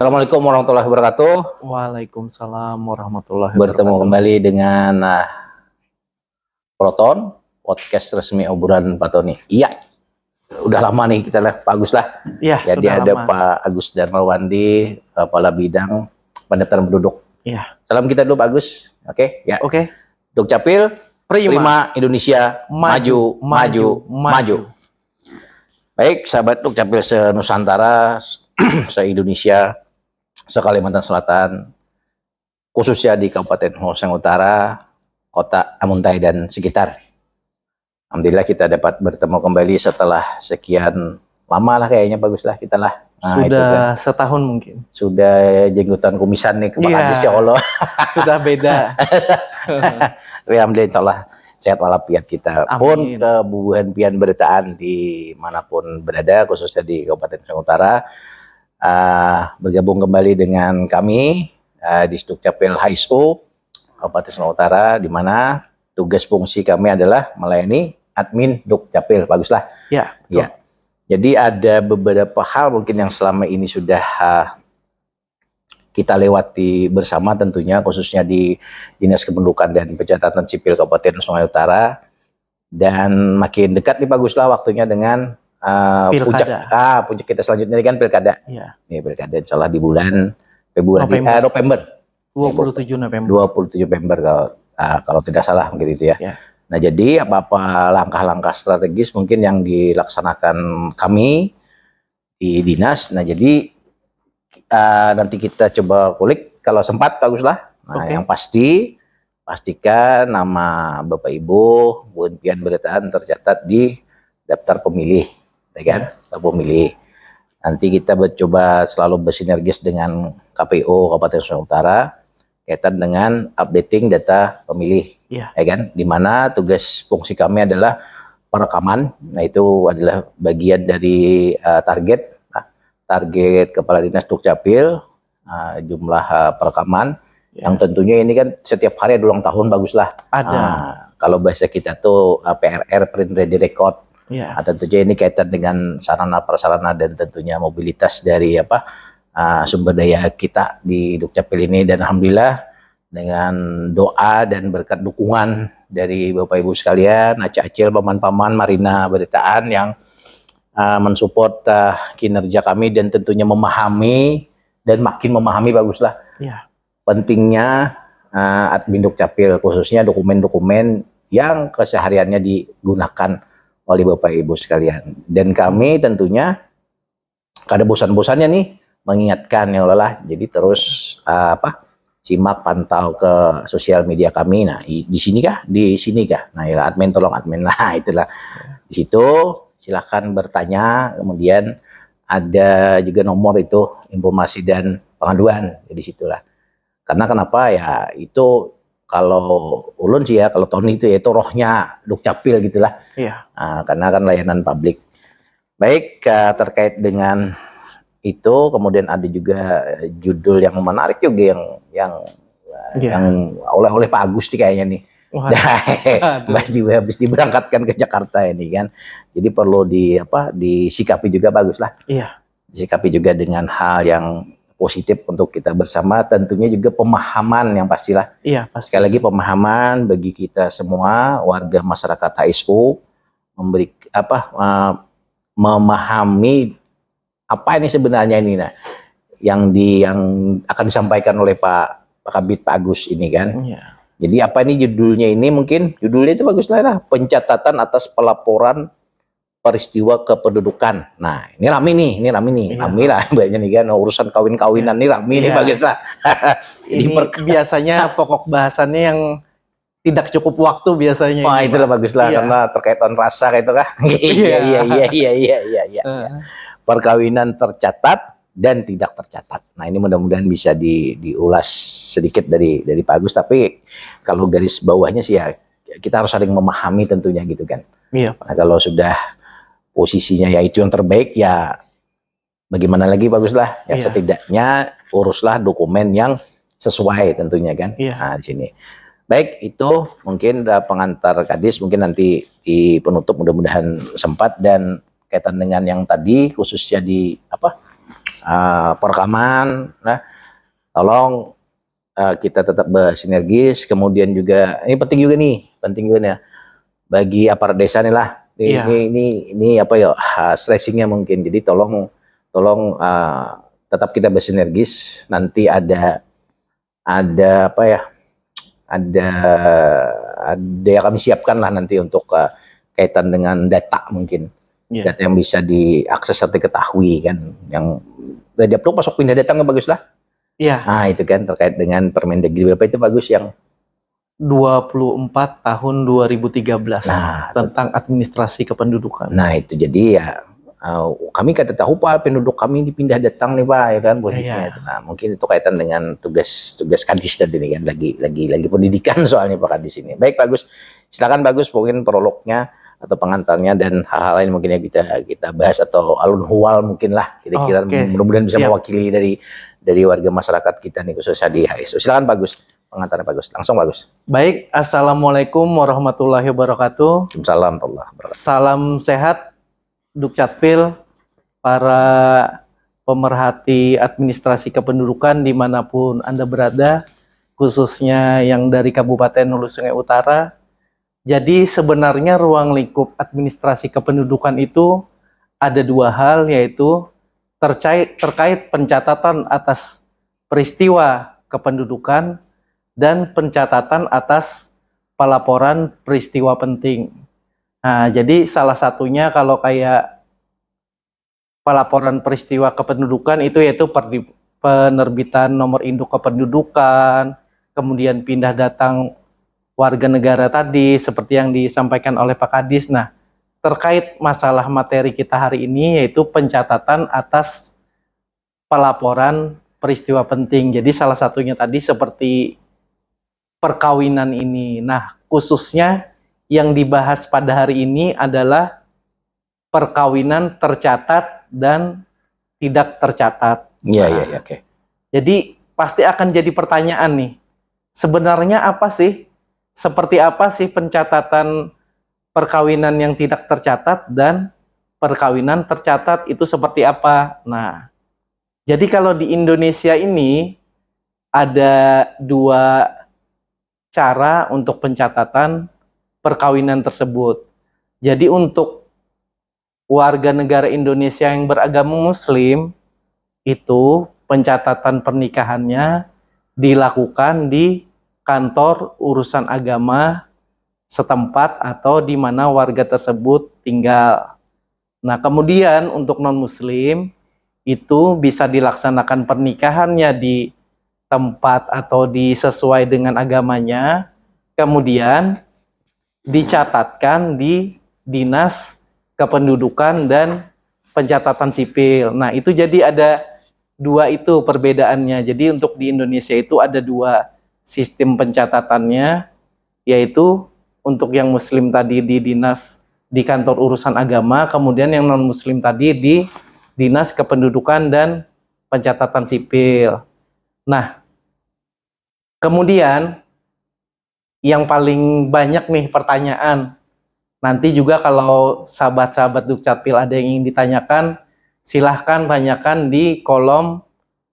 Assalamualaikum warahmatullahi wabarakatuh. Waalaikumsalam warahmatullahi Bertemu wabarakatuh. kembali dengan Proton, podcast resmi Oburan Pak Tony. Iya, udah lama nih kita lah, Pak Agus lah. Iya, Jadi sudah ada lama. Pak Agus Darmawandi, Kepala Bidang Pendaftaran Penduduk. Iya. Salam kita dulu Pak Agus. Oke, ya. Oke. Dukcapil, Prima. Indonesia, maju. Baik, sahabat Dukcapil se-Nusantara, se-Indonesia, se-Kalimantan Selatan, khususnya di Kabupaten Hoseng Utara, Kota Amuntai dan sekitar. Alhamdulillah kita dapat bertemu kembali setelah sekian lama lah kayaknya, bagus lah kita lah. Nah, sudah itu kan. Setahun mungkin. Sudah jenggotan kumisan nih, Pak ya Allah. Sudah beda. Alhamdulillah, insyaallah sehat walafiat kita. Amin. Pun kebubuhan pian beritaan di manapun berada, khususnya di Kabupaten Hoseng Utara, bergabung kembali dengan kami di Dukcapil HSU Kabupaten Hoseng Utara, di mana tugas fungsi kami adalah melayani admin Dukcapil. Baguslah. Ya. Ya. Jadi ada beberapa hal mungkin yang selama ini sudah kita lewati bersama, tentunya khususnya di Dinas Kependudukan dan Pencatatan Sipil Kabupaten Hoseng Utara, dan makin dekat nih baguslah waktunya dengan puncak kita selanjutnya kan pilkada. Iya. Ini pilkada insyaallah di bulan November. 27 November kalau tidak salah begitu itu ya. Ya. Nah, jadi apa-apa langkah-langkah strategis mungkin yang dilaksanakan kami di dinas. Nah, jadi nanti kita coba kulik kalau sempat, baguslah. Nah, yang pasti pastikan nama Bapak Ibu bukan pian beritaan tercatat di daftar pemilih, ya kan? Daftar pemilih. Nanti kita coba selalu bersinergis dengan KPU Kabupaten Hoseng Utara kaitan dengan updating data pemilih, ya kan? Dimana tugas fungsi kami adalah perekaman. Nah, itu adalah bagian dari target Kepala Dinas Dukcapil, jumlah perekaman, yang tentunya ini kan setiap hari ada ulang tahun, baguslah. Ada. Kalau bahasa kita tuh PRR, print ready record. Ya. Tentunya ini kaitan dengan sarana prasarana dan tentunya mobilitas dari sumber daya kita di Dukcapil ini, dan alhamdulillah dengan doa dan berkat dukungan dari Bapak Ibu sekalian, acil-acil, paman-paman, Marina Beritaan yang mensupport kinerja kami dan tentunya memahami dan makin memahami, baguslah. Ya. Pentingnya admin Dukcapil, khususnya dokumen-dokumen yang kesehariannya digunakan oleh Bapak Ibu sekalian. Dan kami tentunya kada bosan-bosannya nih mengingatkan ya Allah. Jadi terus simak, pantau ke sosial media kami. Nah, di sini kah? Nah, ya, admin tolong admin lah, itulah. Di situ silahkan bertanya, kemudian ada juga nomor itu informasi dan pengaduan di situlah. Karena kenapa ya, itu kalau ulun sih ya, kalau Tony itu ya itu rohnya Dukcapil gitulah. Iya. Karena kan layanan publik. Baik, terkait dengan itu kemudian ada juga judul yang menarik juga yang oleh Pak Agus nih kayaknya nih. Mbak juga habis diberangkatkan ke Jakarta ini kan. Jadi perlu disikapi juga, baguslah. Iya. Disikapi juga dengan hal yang positif untuk kita bersama, tentunya juga pemahaman yang pastilah. Iya, pasti. Sekali lagi pemahaman bagi kita semua warga masyarakat HSU, memahami apa ini sebenarnya ini yang akan disampaikan oleh Pak Kabid Pak Agus ini kan. Iya. Jadi apa ini judulnya ini, mungkin judulnya itu baguslah lah, pencatatan atas pelaporan peristiwa kependudukan. Nah, ini rame nih. Iya. Rame lah banyak nih kan, urusan kawin-kawinan nih rame nih, baguslah. Ini biasanya pokok bahasannya yang tidak cukup waktu biasanya. Wah, itulah baguslah, karena terkaitan rasa gitu kan. Iya. Perkawinan tercatat dan tidak tercatat. Nah, ini mudah-mudahan bisa diulas sedikit dari Pak Agus. Tapi kalau garis bawahnya sih ya, kita harus saling memahami tentunya gitu kan. Iya. Nah, kalau sudah posisinya ya itu yang terbaik, ya bagaimana lagi, baguslah. Ya setidaknya uruslah dokumen yang sesuai tentunya kan. Iya. Nah, di sini. Baik, itu mungkin pengantar Kadis, mungkin nanti di penutup mudah-mudahan sempat, dan kaitan dengan yang tadi khususnya di perekaman. Nah, tolong kita tetap bersinergis. Kemudian juga ini penting juga nih ya, bagi aparat desa nih lah. Iya. Ini apa ya, stressingnya mungkin. Jadi tolong tetap kita bersinergis. Nanti ada apa ya? Ada yang kami siapkan lah nanti untuk kaitan dengan data mungkin. Iya. Data yang bisa diakses atau diketahui kan. Yang dari Dapduk masuk pindah data nggak bagus lah. Iya. Nah itu kan terkait dengan Permendagri berapa itu bagus yang 24 tahun 2013 Nah, tentang administrasi kependudukan. Nah itu jadi ya kami kada tahu Pak penduduk kami dipindah datang nih Pak ya kan posisinya Iya. itu. Nah mungkin itu kaitan dengan tugas Kadis tadi nih kan lagi pendidikan soalnya Pak Kadis ini. Baik Bagus, silakan Bagus mungkin prolognya atau pengantarnya dan hal-hal lain mungkin yang kita bahas atau alun huwal mungkin lah kira-kira Oke, mudah-mudahan bisa siap. mewakili dari warga masyarakat kita nih khususnya di HSO. Silakan Bagus pengantarnya Bagus, langsung Bagus. Baik, Assalamualaikum warahmatullahi wabarakatuh. Waalaikumsalam warahmatullahi wabarakatuh. Salam sehat, Dukcapil, para pemerhati administrasi kependudukan dimanapun Anda berada, khususnya yang dari Kabupaten Hulu Sungai Utara. Jadi sebenarnya ruang lingkup administrasi kependudukan itu ada dua hal, yaitu terkait pencatatan atas peristiwa kependudukan dan pencatatan atas pelaporan peristiwa penting. Nah, jadi salah satunya kalau kayak pelaporan peristiwa kependudukan itu yaitu penerbitan nomor induk kependudukan, kemudian pindah datang warga negara tadi seperti yang disampaikan oleh Pak Kadis. Nah, terkait masalah materi kita hari ini yaitu pencatatan atas pelaporan peristiwa penting. Jadi salah satunya tadi seperti perkawinan ini. Nah, khususnya yang dibahas pada hari ini adalah perkawinan tercatat dan tidak tercatat. Iya, oke. Jadi pasti akan jadi pertanyaan nih, sebenarnya apa sih, seperti apa sih pencatatan perkawinan yang tidak tercatat dan perkawinan tercatat itu seperti apa? Nah, jadi kalau di Indonesia ini ada dua cara untuk pencatatan perkawinan tersebut. Jadi untuk warga negara Indonesia yang beragama Muslim, itu pencatatan pernikahannya dilakukan di kantor urusan agama setempat atau di mana warga tersebut tinggal. Nah, kemudian untuk non-Muslim itu bisa dilaksanakan pernikahannya di tempat atau sesuai dengan agamanya, kemudian dicatatkan di Dinas Kependudukan dan Pencatatan Sipil. Nah, itu jadi ada dua itu perbedaannya. Jadi untuk di Indonesia itu ada dua sistem pencatatannya, yaitu untuk yang Muslim tadi di dinas di kantor urusan agama, kemudian yang non-Muslim tadi di Dinas Kependudukan dan Pencatatan Sipil. Nah, kemudian yang paling banyak nih pertanyaan, nanti juga kalau sahabat-sahabat Dukcapil ada yang ingin ditanyakan, silahkan tanyakan di kolom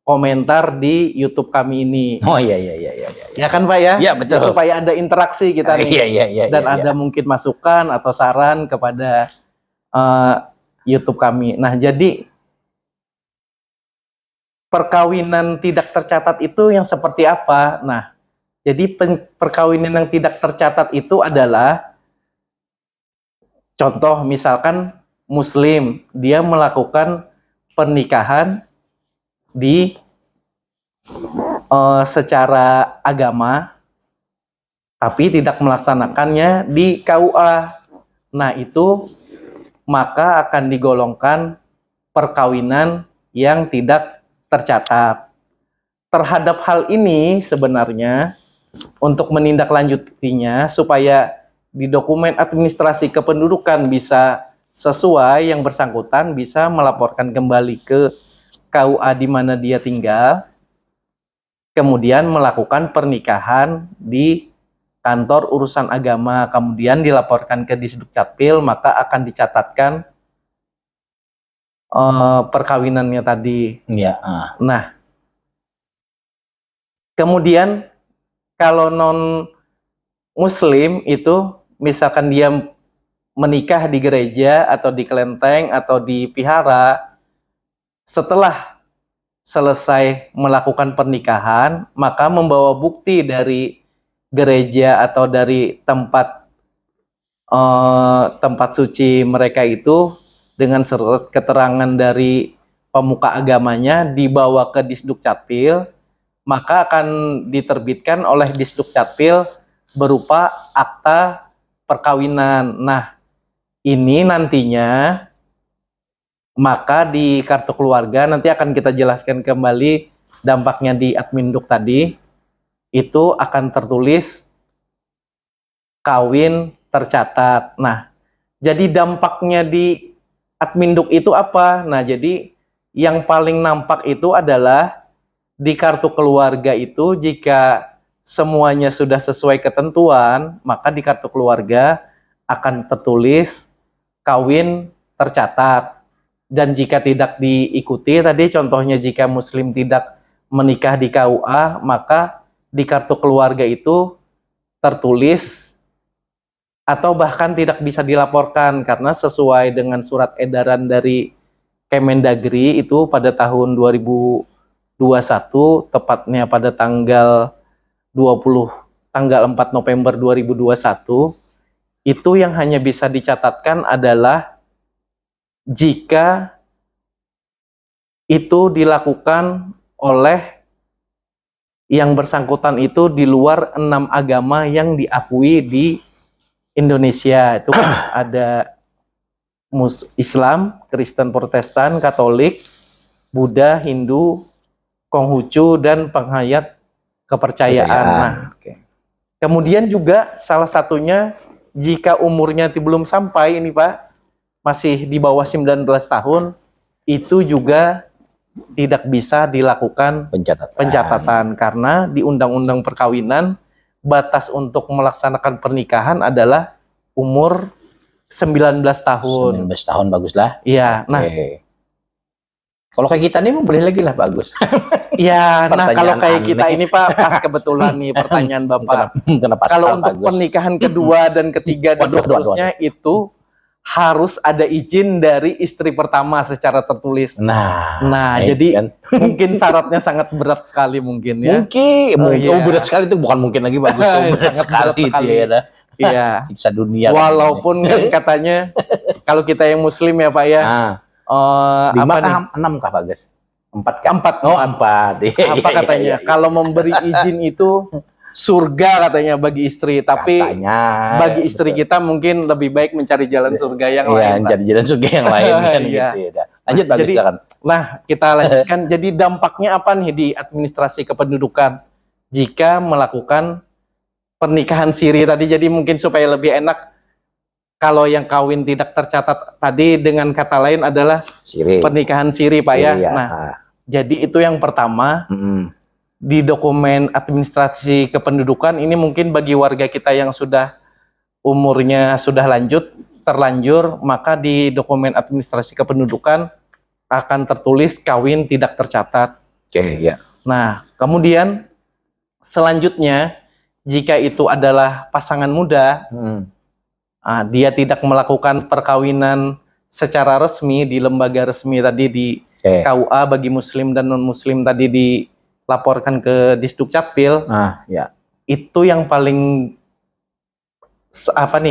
komentar di YouTube kami ini. Oh iya. Ya kan Pak ya? Iya, betul. Supaya ada interaksi kita nih. Iya. Dan ada mungkin masukan atau saran kepada YouTube kami. Nah, jadi perkawinan tidak tercatat itu yang seperti apa? Nah, jadi perkawinan yang tidak tercatat itu adalah contoh misalkan Muslim, dia melakukan pernikahan di secara agama, tapi tidak melaksanakannya di KUA. Nah, itu maka akan digolongkan perkawinan yang tidak tercatat. Terhadap hal ini sebenarnya untuk menindaklanjutinya supaya di dokumen administrasi kependudukan bisa sesuai, yang bersangkutan bisa melaporkan kembali ke KUA di mana dia tinggal, kemudian melakukan pernikahan di kantor urusan agama, kemudian dilaporkan ke Disdukcapil, maka akan dicatatkan perkawinannya tadi. Iya. Nah, kemudian kalau non Muslim itu misalkan dia menikah di gereja atau di kelenteng atau di vihara, setelah selesai melakukan pernikahan, maka membawa bukti dari gereja atau dari tempat suci mereka itu dengan surat keterangan dari pemuka agamanya dibawa ke Disduk Capil, maka akan diterbitkan oleh Disduk Capil berupa akta perkawinan. Nah, ini nantinya maka di kartu keluarga nanti akan kita jelaskan kembali dampaknya di Adminduk tadi, itu akan tertulis kawin tercatat. Nah, jadi dampaknya di Adminduk itu apa? Nah, jadi yang paling nampak itu adalah di kartu keluarga itu jika semuanya sudah sesuai ketentuan, maka di kartu keluarga akan tertulis kawin tercatat. Dan jika tidak diikuti, tadi contohnya jika Muslim tidak menikah di KUA, maka di kartu keluarga itu tertulis atau bahkan tidak bisa dilaporkan karena sesuai dengan surat edaran dari Kemendagri itu pada tahun 2021, tepatnya pada tanggal 4 November 2021, itu yang hanya bisa dicatatkan adalah jika itu dilakukan oleh yang bersangkutan itu di luar 6 agama yang diakui di Indonesia. Itu ada Islam, Kristen, Protestan, Katolik, Buddha, Hindu, Konghucu, dan penghayat kepercayaan. Nah, kemudian juga salah satunya jika umurnya belum sampai ini Pak, masih di bawah 19 tahun, itu juga tidak bisa dilakukan pencatatan karena di Undang-Undang Perkawinan batas untuk melaksanakan pernikahan adalah umur 19 tahun. 19 tahun baguslah. Iya, nah. Kalau kayak kita nih boleh lagi lah bagus. Iya, nah kalau kayak kita ini Pak, pas kebetulan nih pertanyaan Bapak. Kalau untuk pernikahan kedua dan ketiga dan seterusnya itu harus ada izin dari istri pertama secara tertulis. Nah, jadi kan mungkin syaratnya sangat berat sekali mungkin ya. Mungkin berat sekali itu bukan mungkin lagi bagus, berat sekali itu ya. Iya. Siksa dunia. Walaupun kan katanya kalau kita yang Muslim ya Pak ya. 5 kah 6 kah Pak Gus? 4 kah? 4. Oh 4. Apa katanya? Kalau memberi izin itu surga katanya bagi istri, tapi katanya, bagi istri kita mungkin lebih baik mencari jalan surga yang lain. Iya, mencari jalan surga yang lain kan gitu ya. Lanjut Bagus silakan. Nah, kita lanjutkan. Jadi dampaknya apa nih di administrasi kependudukan jika melakukan pernikahan siri tadi? Jadi mungkin supaya lebih enak, kalau yang kawin tidak tercatat tadi dengan kata lain adalah siri. Pernikahan siri Pak ya. Nah, jadi itu yang pertama. Di dokumen administrasi kependudukan ini mungkin bagi warga kita yang sudah umurnya sudah terlanjur, maka di dokumen administrasi kependudukan akan tertulis kawin tidak tercatat. Ya. Nah, kemudian selanjutnya jika itu adalah pasangan muda, dia tidak melakukan perkawinan secara resmi di lembaga resmi tadi di KUA bagi Muslim dan non Muslim tadi dilaporkan ke Disduk Capil. Itu yang paling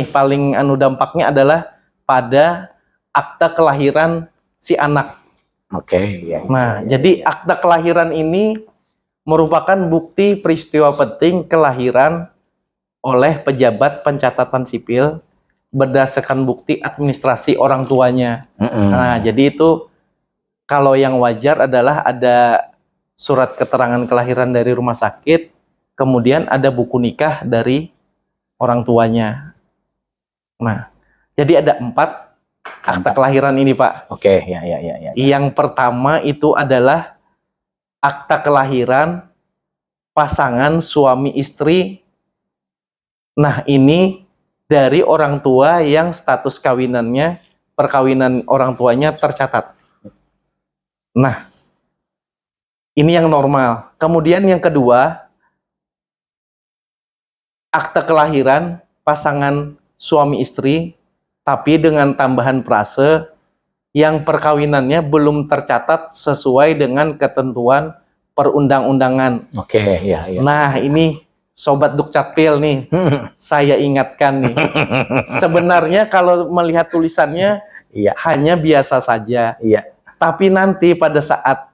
paling dampaknya adalah pada akta kelahiran si anak. Jadi akta kelahiran ini merupakan bukti peristiwa penting kelahiran oleh pejabat pencatatan sipil berdasarkan bukti administrasi orang tuanya. Nah, jadi itu kalau yang wajar adalah ada surat keterangan kelahiran dari rumah sakit, kemudian ada buku nikah dari orang tuanya. Nah, jadi ada 4 akta kelahiran ini, Pak. Ya. Yang pertama itu adalah akta kelahiran pasangan suami istri. Nah, ini dari orang tua yang status perkawinan orang tuanya tercatat. Nah, ini yang normal. Kemudian yang kedua, akte kelahiran pasangan suami istri, tapi dengan tambahan frase yang perkawinannya belum tercatat sesuai dengan ketentuan perundang-undangan. Oke, ya, ya. Nah, ini Sobat Dukcapil nih, saya ingatkan nih. Sebenarnya kalau melihat tulisannya Iya, hanya biasa saja. iya. Tapi nanti pada saat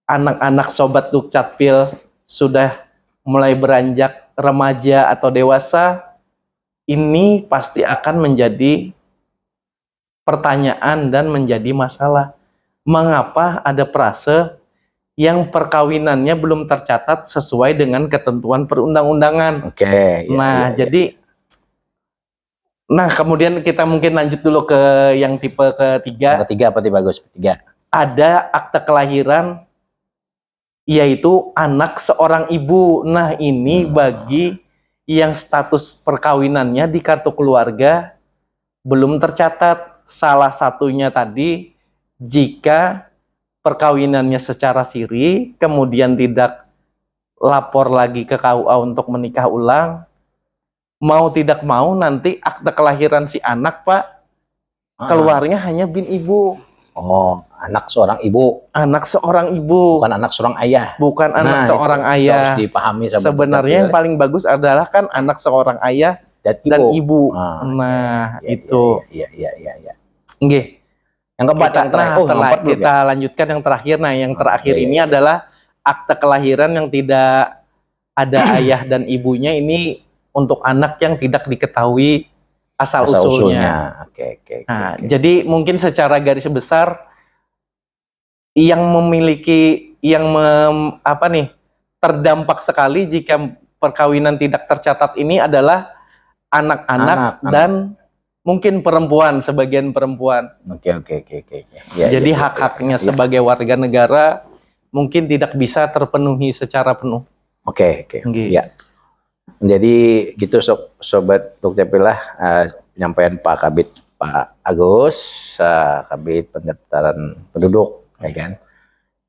anak-anak Sobat Dukcapil sudah mulai beranjak remaja atau dewasa, ini pasti akan menjadi pertanyaan dan menjadi masalah. Mengapa ada frase yang perkawinannya belum tercatat sesuai dengan ketentuan perundang-undangan? Oke, ya, Nah, ya, ya. jadi kemudian kita mungkin lanjut dulu ke yang tipe Yang ketiga. ketiga apa tipe bagus? Ketiga. Ada akte kelahiran yaitu anak seorang ibu. Nah, ini bagi yang status perkawinannya di kartu keluarga belum tercatat. Salah satunya tadi, jika perkawinannya secara siri, kemudian tidak lapor lagi ke KUA untuk menikah ulang, mau tidak mau nanti akte kelahiran si anak, Pak, keluarnya hanya bin ibu. Oh, anak seorang ibu, Anak seorang ibu, bukan anak seorang ayah. bukan anak Nah, seorang itu ayah. harus dipahami sama Sebenarnya yang paling bagus adalah kan anak seorang ayah dan ibu. Nah, ya, itu. Iya, iya, iya, iya. Nggih. Yang keempat, Yang keempat belum kita ya? lanjutkan yang terakhir. Nah, yang terakhir iya, ini iya. adalah akte kelahiran yang tidak ada ayah dan ibunya. Ini untuk anak yang tidak diketahui asal usulnya. Oke, oke, Nah, oke. jadi mungkin secara garis besar yang memiliki terdampak sekali jika perkawinan tidak tercatat ini adalah anak-anak dan mungkin perempuan, sebagian perempuan. Oke. Ya, Jadi ya, hak-haknya ya. sebagai warga negara mungkin tidak bisa terpenuhi secara penuh. Oke. Ya. Jadi gitu sobat Dukcapil lah, penyampaian Pak Kabid Pak Agus, Kabid Pendaftaran Penduduk, ya kan.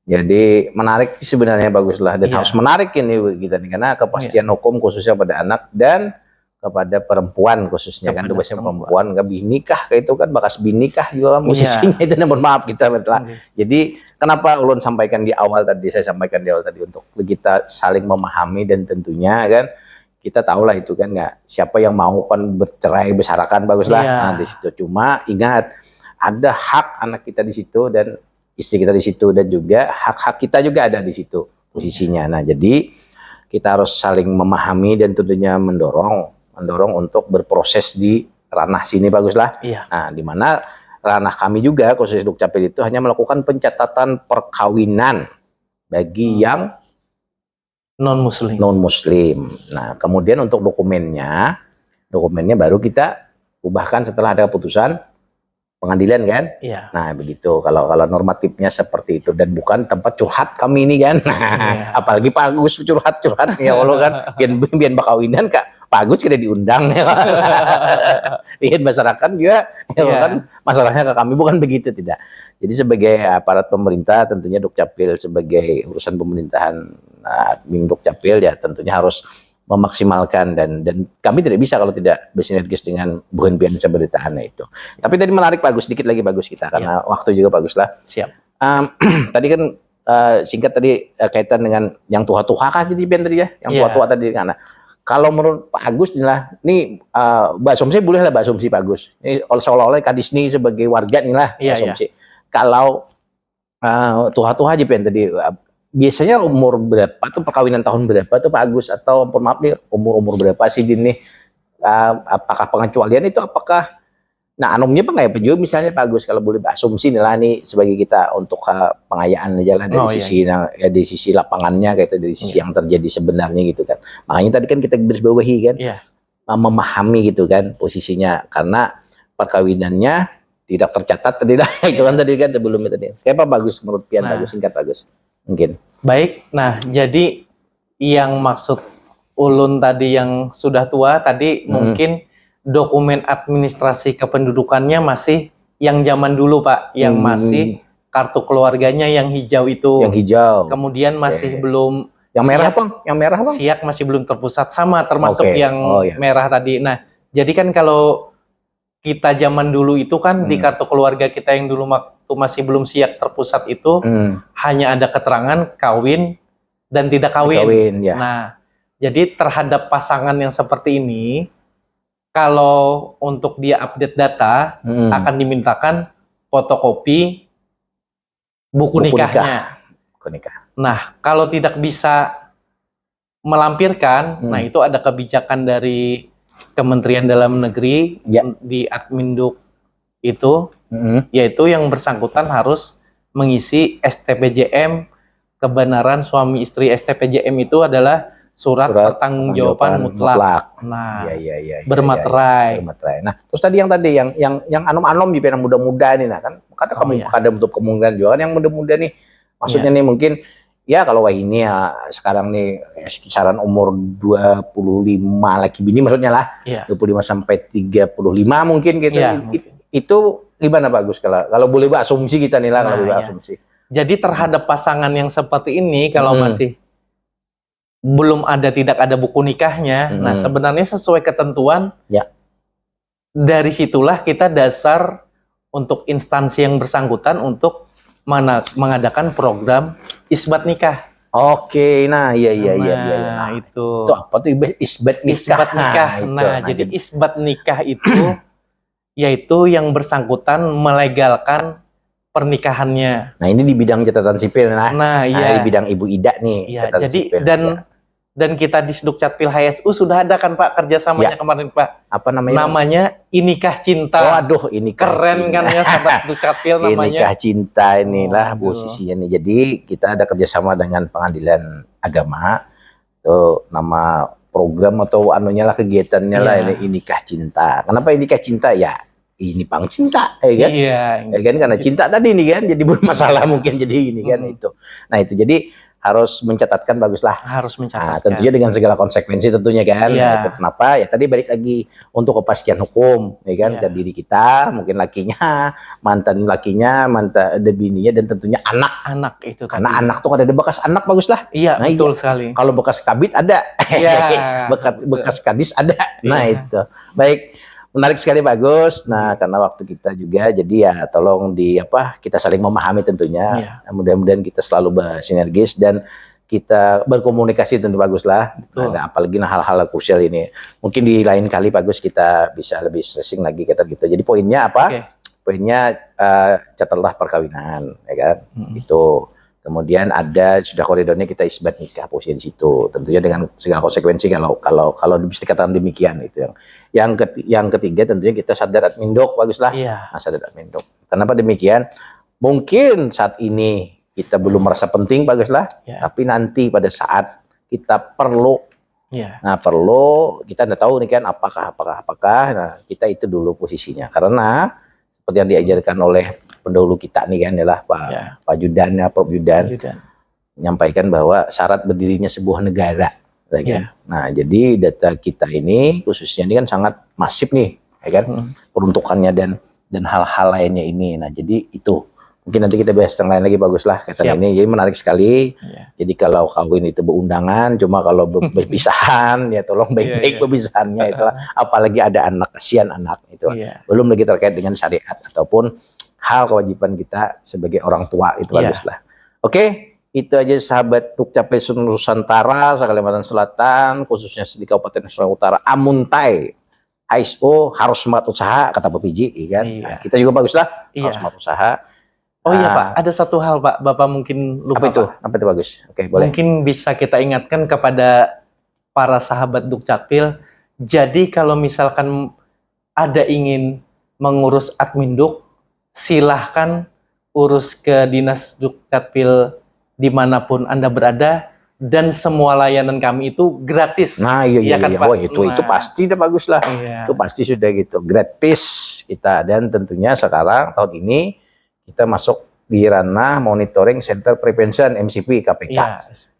Jadi menarik sebenarnya, baguslah dan harus menarik ini kita nih, karena kepastian hukum khususnya pada anak dan kepada perempuan khususnya kan, itu biasanya perempuan nggak binikah kayak itu kan, bakas binikah juga kan posisinya itu, mohon maaf kita betul. Jadi kenapa ulun sampaikan di awal tadi, saya sampaikan di awal tadi untuk kita saling memahami, dan tentunya kan kita tahulah itu kan nggak siapa yang mau kan bercerai bersarakan, baguslah. Nah, di situ cuma ingat ada hak anak kita di situ dan istri kita di situ, dan juga hak-hak kita juga ada di situ posisinya. Nah, jadi kita harus saling memahami dan tentunya mendorong untuk berproses di ranah sini, baguslah. Nah, di mana ranah kami juga khusus Dukcapil itu hanya melakukan pencatatan perkawinan bagi yang non-muslim. Nah, kemudian untuk dokumennya baru kita ubahkan setelah ada keputusan pengadilan kan. Nah, begitu kalau normatifnya seperti itu, dan bukan tempat curhat kami ini kan. Apalagi Pak Agus curhat ya Allah kan, biar bakawinan Kak Pak Agus kira diundang ya. Biar masyarakat juga ya kan, masalahnya ke kami, bukan begitu, tidak. Jadi sebagai aparat pemerintah tentunya Dukcapil sebagai urusan pemerintahan Bing Dukcapil ya tentunya harus memaksimalkan, dan kami tidak bisa kalau tidak bersinergis dengan buhan-buhan pemerintahan itu. Tapi tadi menarik bagus, sedikit lagi bagus kita karena waktu juga baguslah. Tadi kan singkat tadi kaitan dengan yang tua-tua kah jadi tadi ya, yang tua-tua tadi karena kalau menurut Pak Agus ini asumsi boleh lah, asumsi Pak Agus. Ini seolah-olah Kadis ini sebagai warga nih lah asumsi. Kalau tua-tua aja tadi biasanya umur berapa tuh, perkawinan tahun berapa tuh Pak Agus, atau maaf nih umur berapa sih ini, apakah pengecualian itu apakah anomnya apa nggak ya juga misalnya Pak Agus, kalau boleh asumsi nih sebagai kita untuk pengayaan aja lah dari sisi dari sisi lapangannya kayak itu, dari sisi yang terjadi sebenarnya gitu kan. Makanya tadi kan kita garis bawahi kan, memahami gitu kan posisinya, karena perkawinannya tidak tercatat tadi lah itu kan tadi kan sebelumnya tadi. Kayak apa bagus menurut Pian? Bagus, singkat bagus. Mungkin. Baik, jadi yang maksud ulun tadi yang sudah tua tadi mungkin dokumen administrasi kependudukannya masih yang zaman dulu Pak, yang masih kartu keluarganya yang hijau itu. Yang hijau. Kemudian masih belum Yang merah, siap. Bang? Yang merah, Bang? Siak masih belum terpusat, sama termasuk Oke. yang iya. merah tadi. Nah, jadi kan kalau kita zaman dulu itu kan di kartu keluarga kita yang dulu waktu masih belum siap terpusat itu hanya ada keterangan kawin dan tidak kawin. Ya. Nah, jadi terhadap pasangan yang seperti ini, kalau untuk dia update data akan dimintakan fotokopi buku nikahnya. Buku nikah. Nah, kalau tidak bisa melampirkan, nah itu ada kebijakan dari Kementerian Dalam Negeri di Adminduk itu, yaitu yang bersangkutan harus mengisi STPJM kebenaran suami istri. STPJM itu adalah surat pertanggungjawaban mutlak. Nah, bermaterai. Nah, terus tadi yang anom-anom di yang muda-muda nih, nah kan ada untuk kemungkinan juga kan yang muda-muda nih, maksudnya nih mungkin ya kalau ini ya sekarang nih kisaran umur 25 lagi bini maksudnya lah, 25 sampai 35 mungkin gitu. Itu gimana bagus kalau boleh asumsi kita nih lah, kalau boleh asumsi. Jadi terhadap pasangan yang seperti ini kalau masih belum ada, tidak ada buku nikahnya, nah sebenarnya sesuai ketentuan, dari situlah kita dasar untuk instansi yang bersangkutan untuk mengadakan program isbat nikah. Oke, nah iya. Nah, itu apa tuh isbat nikah? Nah, jadi isbat nikah itu yaitu yang bersangkutan melegalkan pernikahannya. Nah, ini di bidang catatan sipil Nah, di bidang Ibu Ida nih. Iya, jadi sipil, dan kita di Sdukcapil HSU sudah ada kan Pak kerjasamanya kemarin Pak. Apa namanya? Namanya Inikah Cinta. Waduh, ini keren kan ya sahabat Sdukcapil namanya. Inikah Cinta inilah posisinya nih. Jadi kita ada kerjasama dengan Pengadilan Agama. Itu nama program atau anunya lah, kegiatannya lah ini Inikah Cinta. Kenapa Inikah Cinta? Ya ini pang cinta, ya kan? Ya kan, karena cinta tadi ini kan, jadi bermasalah mungkin jadi ini kan itu. Nah itu jadi harus mencatatkan, baguslah. Harus mencatatkan. Nah, tentunya dengan segala konsekuensi tentunya kan. Nah, kenapa? Ya tadi balik lagi untuk kepastian hukum, ya kan? Dan diri kita, mungkin lakinya, mantan ada bininya, dan tentunya anak itu. Karena anak tuh ada bekas anak, baguslah. Iya, nah, betul sekali. Kalau bekas kabit ada, bekas kadis ada. Nah itu. Baik. Menarik sekali bagus. Nah, karena waktu kita juga, jadi ya tolong kita saling memahami tentunya. Mudah-mudahan kita selalu bersinergis dan kita berkomunikasi tentu baguslah. Nah, apalagi hal-hal krusial ini. Mungkin di lain kali bagus kita bisa lebih stressing lagi kita gitu. Jadi poinnya apa? Poinnya catatlah perkawinan, ya kan? Itu. Kemudian sudah koridornya kita isbat nikah, posisi di situ. Tentunya dengan segala konsekuensi kalau bisa dikatakan demikian itu. Yang ketiga tentunya kita sadar adminduk, baguslah. Nah, sadar adminduk. Kenapa demikian? Mungkin saat ini kita belum merasa penting, baguslah. Tapi nanti pada saat kita perlu, nah kita udah tahu nih kan apakah. Nah, kita itu dulu posisinya. Karena seperti yang diajarkan oleh pendahulu kita nih kan adalah Pak Judan, Prof Judan menyampaikan bahwa syarat berdirinya sebuah negara, kan? Nah, jadi data kita ini khususnya ini kan sangat masif nih, ya kan? Peruntukannya dan hal-hal lainnya ini. Nah, jadi itu mungkin nanti kita bahas yang lain lagi, baguslah kata ini. Jadi menarik sekali. Jadi kalau kawin itu berundangan, cuma kalau berpisahan ya tolong baik-baik berpisahannya itu. Apalagi ada anak, kasihan anak itu. Belum lagi terkait dengan syariat ataupun hal kewajiban kita sebagai orang tua itu baguslah. Oke, itu aja sahabat Dukcapil Nusantara, Kalimantan Selatan, khususnya di Kabupaten Sulawesi Utara, Amuntai, HSO harus semangat usaha, kata Pak Piji, kan? Nah, kita juga baguslah, harus semangat usaha. Oh iya Pak, ada satu hal Pak, Bapak mungkin lupa. Apa itu bagus? Oke, boleh. Mungkin bisa kita ingatkan kepada para sahabat Dukcapil. Jadi kalau misalkan ada ingin mengurus adminduk, silahkan urus ke Dinas Dukcapil dimanapun Anda berada, dan semua layanan kami itu gratis. Nah iya kan, Pak? Itu pasti udah bagus lah. Itu pasti sudah gitu, gratis kita. Dan tentunya sekarang tahun ini kita masuk di ranah Monitoring Center Prevention MCP KPK.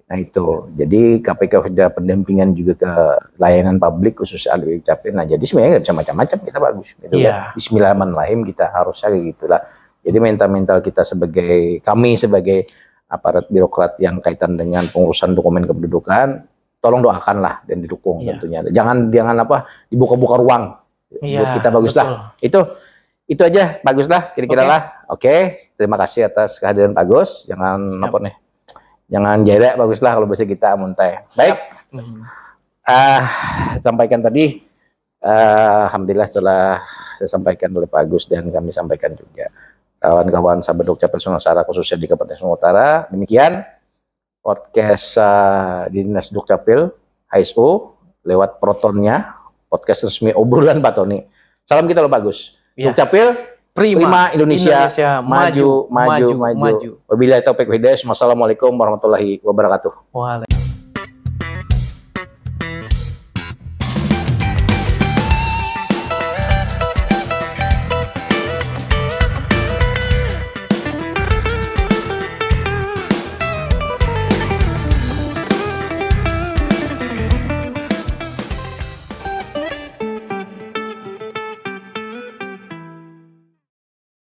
Nah itu, jadi KPK sudah pendampingan juga ke layanan publik khusus ahli Dukcapil. Nah jadi sebenarnya nggak bisa macam-macam, kita bagus gitu kan. Bismillahirrahmanirrahim, kita harus kayak gitulah. Jadi mental kita kami sebagai aparat birokrat yang kaitan dengan pengurusan dokumen kependudukan, tolong doakanlah dan didukung tentunya. Jangan dibuka-buka ruang. Buat kita baguslah. Itu aja, baguslah kira-kira lah. Oke, terima kasih atas kehadiran Pak Agus. Jangan jangan jerek, baguslah kalau bisa kita muntai. Baik. Sampaikan tadi, alhamdulillah setelah saya sampaikan oleh Pak Agus dan kami sampaikan juga kawan-kawan sahabat Dukcapil Sumatera khususnya di Kabupaten Sumatera Utara. Demikian podcast di Dinas Dukcapil HSU lewat Protonnya, podcast resmi obrolan Pak Tony. Salam kita loh Pak Agus. Dukcapil prima, Indonesia maju. Wabillahi taufiq wal hidayah. Wassalamualaikum warahmatullahi wabarakatuh.